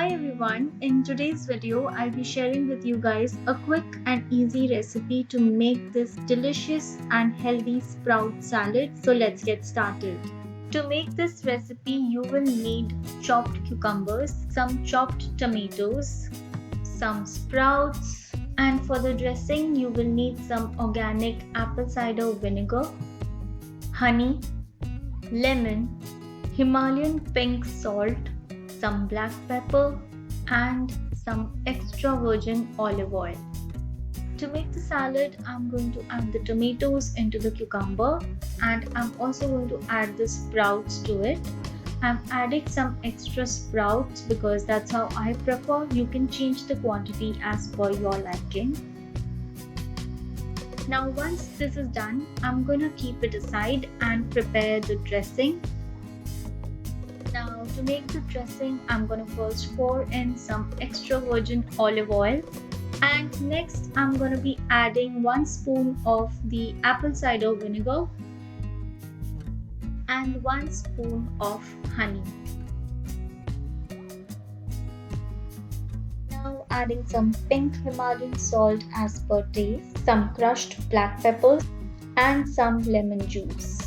Hi everyone, in today's video I'll be sharing with you guys a quick and easy recipe to make this delicious and healthy sprout salad. So let's get started. To make this recipe you will need chopped cucumbers, some chopped tomatoes, some sprouts, and for the dressing you will need some organic apple cider vinegar, honey, lemon, Himalayan pink salt, some black pepper, and some extra virgin olive oil. To make the salad, I'm going to add the tomatoes into the cucumber and I'm also going to add the sprouts to it. I'm adding some extra sprouts because that's how I prefer. You can change the quantity as per your liking. Now once this is done, I'm going to keep it aside and prepare the dressing. Now to make the dressing, I'm going to first pour in some extra virgin olive oil, and next I'm going to be adding 1 spoon of the apple cider vinegar and 1 spoon of honey. Now adding some pink Himalayan salt as per taste, some crushed black peppers and some lemon juice.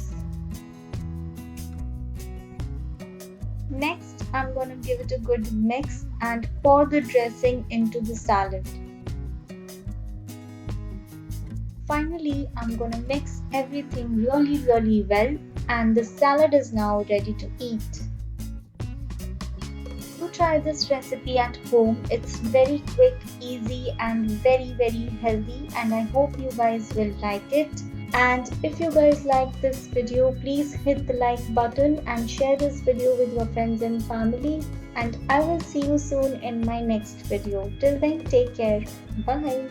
Next, I'm going to give it a good mix and pour the dressing into the salad. Finally, I'm going to mix everything really well, and the salad is now ready to eat. Do try this recipe at home. It's very quick, easy and very healthy, and I hope you guys will like it. And if you guys like this video, please hit the like button and share this video with your friends and family. And I will see you soon in my next video. Till then, take care. Bye.